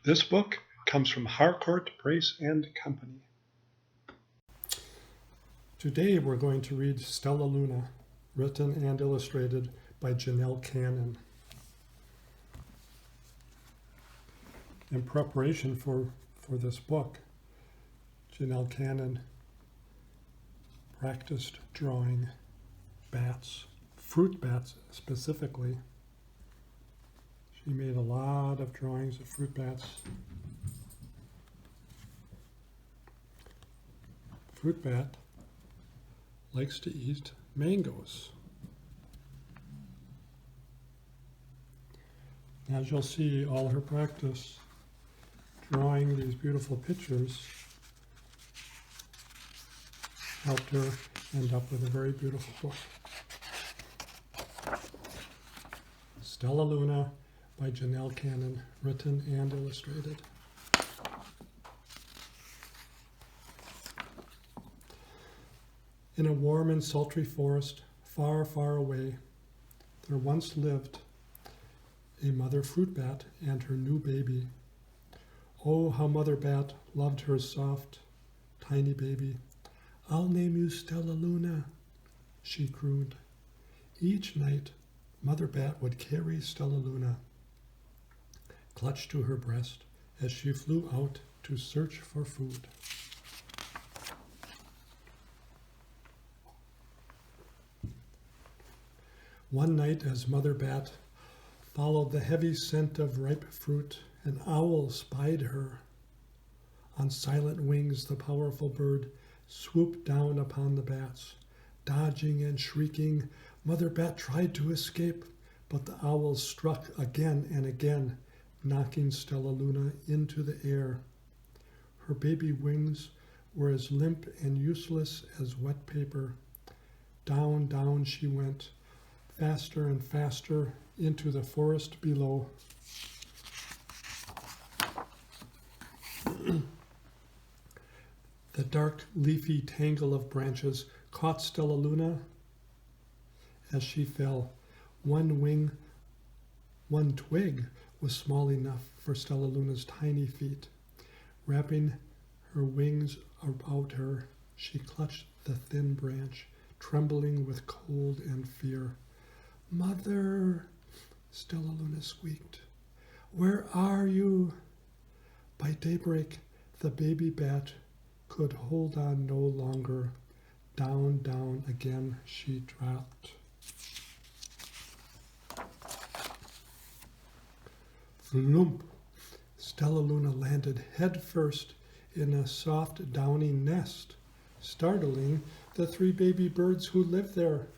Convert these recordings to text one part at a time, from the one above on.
This book comes from Harcourt, Brace and Company. Today we're going to read Stellaluna, written and illustrated by Janell Cannon. In preparation for this book, Janell Cannon practiced drawing bats, fruit bats specifically. She made a lot of drawings of fruit bats. Fruit bat likes to eat mangoes. As you'll see, all her practice drawing these beautiful pictures helped her end up with a very beautiful book. Stellaluna by Janell Cannon, written and illustrated. In a warm and sultry forest, far, far away, there once lived a mother fruit bat and her new baby. Oh, how Mother Bat loved her soft, tiny baby. "I'll name you Stellaluna," she crooned. Each night, Mother Bat would carry Stellaluna clutched to her breast as she flew out to search for food. One night, as Mother Bat followed the heavy scent of ripe fruit, an owl spied her. On silent wings, the powerful bird swooped down upon the bats. Dodging and shrieking, Mother Bat tried to escape, but the owl struck again and again, knocking Stellaluna into the air. Her baby wings were as limp and useless as wet paper. Down, down she went, faster and faster into the forest below. The dark, leafy tangle of branches caught Stellaluna as she fell. One twig was small enough for Stellaluna's tiny feet. Wrapping her wings about her, she clutched the thin branch, trembling with cold and fear. "Mother," Stellaluna squeaked, "where are you?" By daybreak, the baby bat could hold on no longer. Down, down again she dropped. Flump! Stellaluna landed head first in a soft, downy nest, startling the three baby birds who lived there.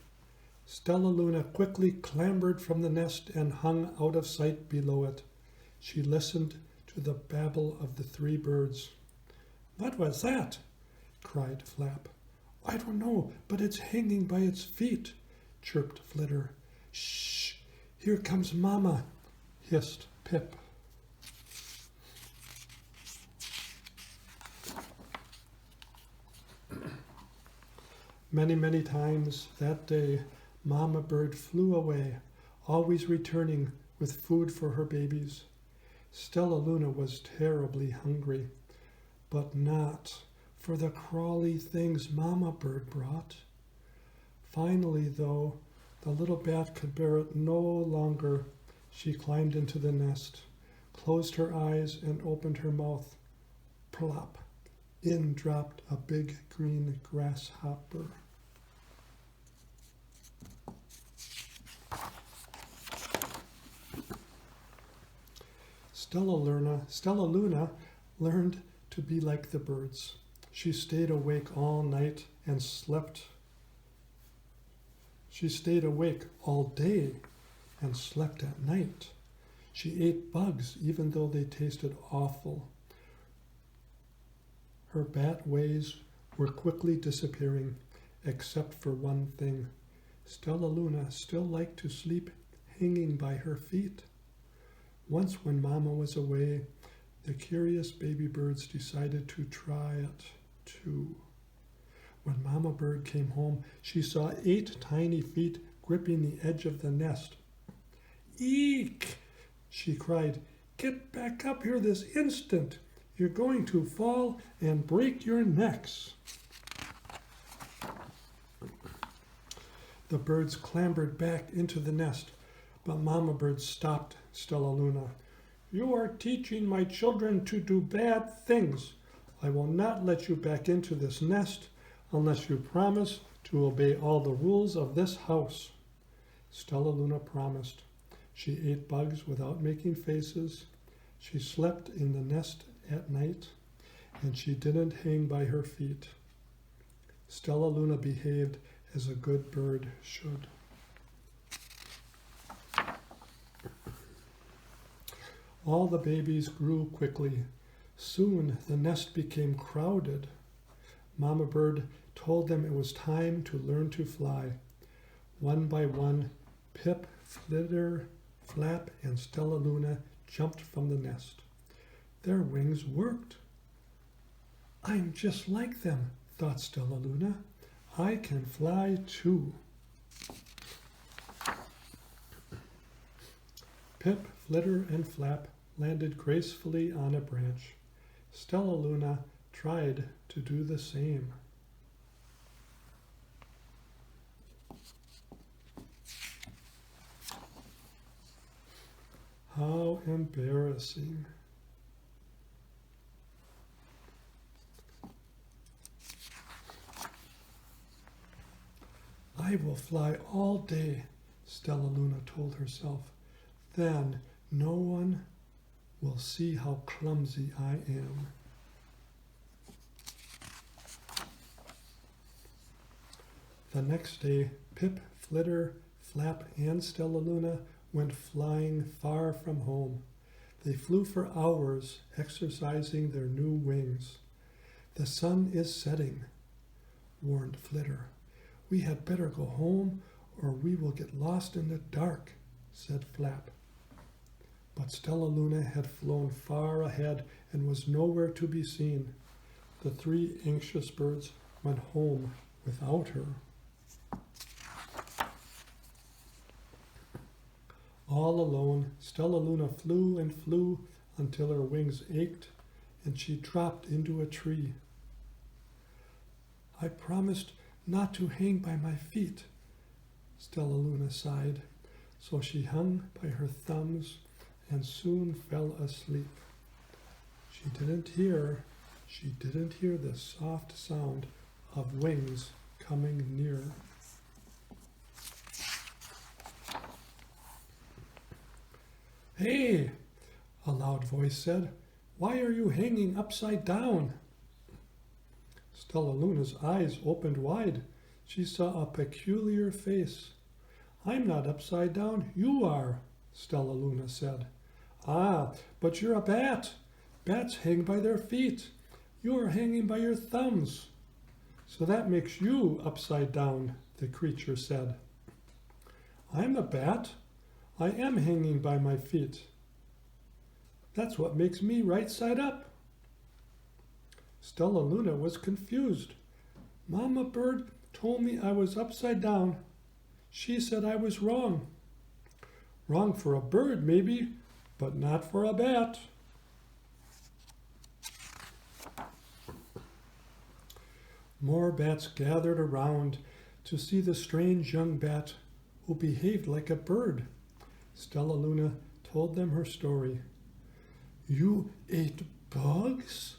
Stellaluna quickly clambered from the nest and hung out of sight below it. She listened to the babble of the three birds. "What was that?" cried Flap. "I don't know, but it's hanging by its feet," chirped Flitter. "Shh! Here comes Mama," hissed Pip. Many, many times that day, Mama Bird flew away, always returning with food for her babies. Stellaluna was terribly hungry, but not for the crawly things Mama Bird brought. Finally, though, the little bat could bear it no longer. She climbed into the nest, closed her eyes, and opened her mouth. Plop! In dropped a big green grasshopper. Stellaluna learned to be like the birds. She stayed awake all night and slept. She stayed awake all day and slept at night. She ate bugs even though they tasted awful. Her bat ways were quickly disappearing, except for one thing. Stellaluna still liked to sleep hanging by her feet. Once when Mama was away, the curious baby birds decided to try it too. When Mama Bird came home, she saw 8 tiny feet gripping the edge of the nest. "Eek!" she cried. Get back up here this instant. You're going to fall and break your necks. The birds clambered back into the nest, but Mama Bird stopped Stellaluna. You are teaching my children to do bad things. I will not let you back into this nest unless you promise to obey all the rules of this house. Stellaluna promised. She ate bugs without making faces. She slept in the nest at night, and she didn't hang by her feet. Stellaluna behaved as a good bird should. All the babies grew quickly. Soon the nest became crowded. Mama Bird told them it was time to learn to fly. One by one, Pip, Flitter, Flap, and Stellaluna jumped from the nest. Their wings worked. I'm just like them, thought Stellaluna. I can fly too. Pip, Flitter, and Flap landed gracefully on a branch. Stellaluna tried to do the same. How embarrassing. I will fly all day, Stellaluna told herself. Then no one will see how clumsy I am. The next day, Pip, Flitter, Flap, and Stellaluna went flying far from home. They flew for hours, exercising their new wings. The sun is setting, warned Flitter. We had better go home or we will get lost in the dark, said Flap. But Stellaluna had flown far ahead and was nowhere to be seen. The three anxious birds went home without her. All alone, Stellaluna flew and flew until her wings ached and she dropped into a tree. I promised not to hang by my feet, Stellaluna sighed, so she hung by her thumbs and soon fell asleep. She didn't hear the soft sound of wings coming near. Hey, a loud voice said, why are you hanging upside down? Stellaluna's eyes opened wide. She saw a peculiar face. I'm not upside down, you are, Stellaluna said. Ah, but you're a bat. Bats hang by their feet. You're hanging by your thumbs. So that makes you upside down, the creature said. I'm a bat. I am hanging by my feet. That's what makes me right side up. Stellaluna was confused. Mama Bird told me I was upside down. She said I was wrong. Wrong for a bird, maybe, but not for a bat. More bats gathered around to see the strange young bat who behaved like a bird. Stellaluna told them her story. You ate bugs?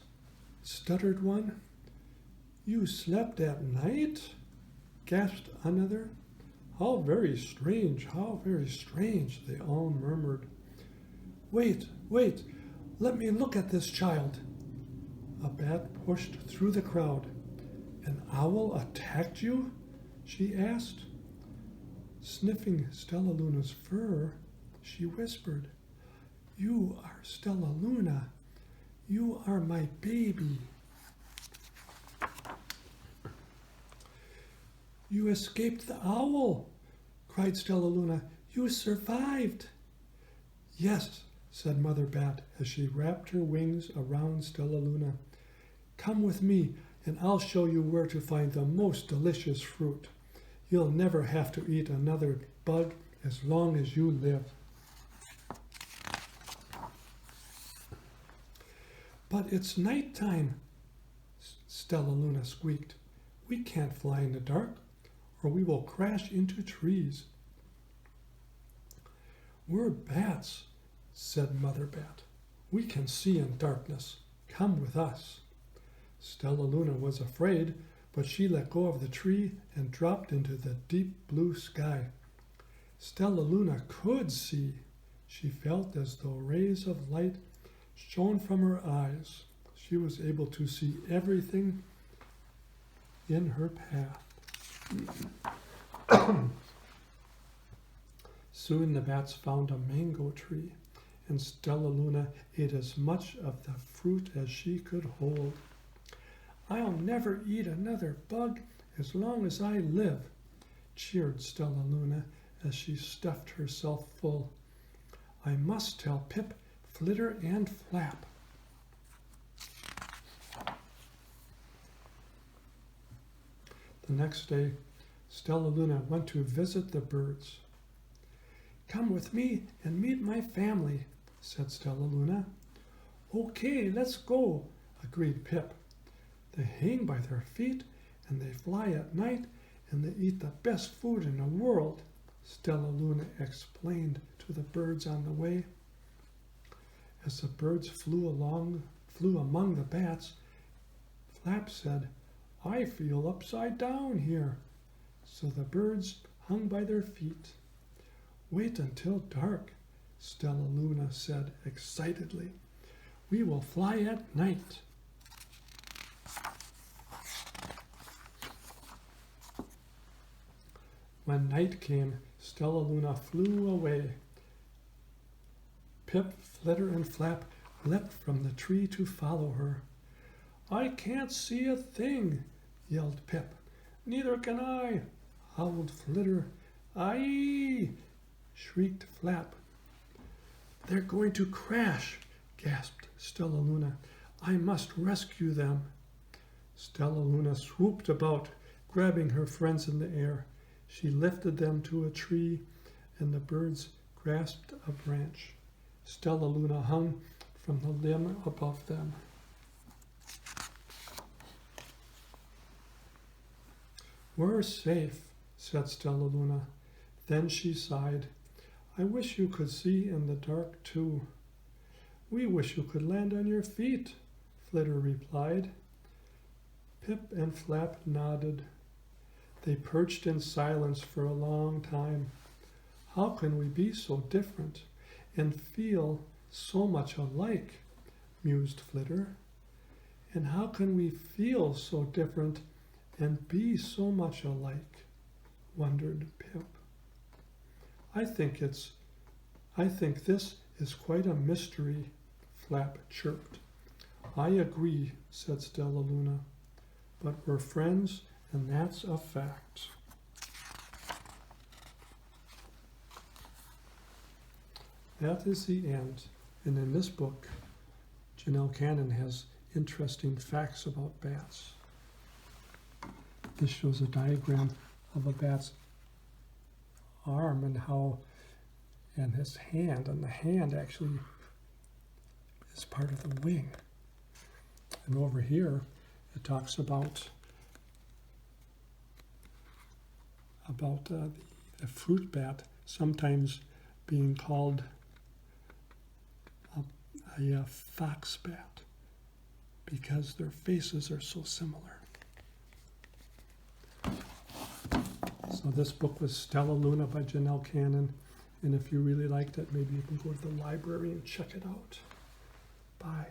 Stuttered one. You slept at night? Gasped another. How very strange, they all murmured. Wait, let me look at this child. A bat pushed through the crowd. An owl attacked you? She asked. Sniffing Stellaluna's fur, she whispered, You are Stellaluna. You are my baby. You escaped the owl, cried Stellaluna. You survived. Yes, said Mother Bat as she wrapped her wings around Stellaluna. Come with me and I'll show you where to find the most delicious fruit. You'll never have to eat another bug as long as you live. But it's nighttime, Stellaluna squeaked. We can't fly in the dark, or we will crash into trees. We're bats, said Mother Bat. We can see in darkness. Come with us. Stellaluna was afraid, but she let go of the tree and dropped into the deep blue sky. Stellaluna could see. She felt as though rays of light shone from her eyes. She was able to see everything in her path. Soon the bats found a mango tree, and Stellaluna ate as much of the fruit as she could hold. I'll never eat another bug as long as I live, cheered Stellaluna as she stuffed herself full. I must tell Pip, Flitter, and Flap. The next day, Stellaluna went to visit the birds. Come with me and meet my family, said Stellaluna. Okay, let's go, agreed Pip. They hang by their feet, and they fly at night, and they eat the best food in the world, Stellaluna explained to the birds on the way. As the birds flew among the bats, Flap said, I feel upside down here. So the birds hung by their feet. Wait until dark, Stellaluna said excitedly. We will fly at night. When night came, Stellaluna flew away. Pip, Flitter, and Flap leapt from the tree to follow her. I can't see a thing, yelled Pip. Neither can I, howled Flitter. Aye, shrieked Flap. They're going to crash, gasped Stellaluna. I must rescue them. Stellaluna swooped about, grabbing her friends in the air. She lifted them to a tree, and the birds grasped a branch. Stellaluna hung from the limb above them. We're safe, said Stellaluna. Then she sighed. I wish you could see in the dark too. We wish you could land on your feet, Flitter replied. Pip and Flap nodded. They perched in silence for a long time. How can we be so different and feel so much alike, mused Flitter. And how can we feel so different and be so much alike, wondered Pip. I think this is quite a mystery, Flap chirped. I agree, said Stellaluna, but we're friends, and that's a fact. That is the end. And in this book, Janell Cannon has interesting facts about bats. This shows a diagram of a bat's arm and his hand, and the hand actually is part of the wing. And over here, it talks about the fruit bat sometimes being called a fox bat because their faces are so similar. So this book was Stellaluna by Janell Cannon, and if you really liked it, maybe you can go to the library and check it out. Bye.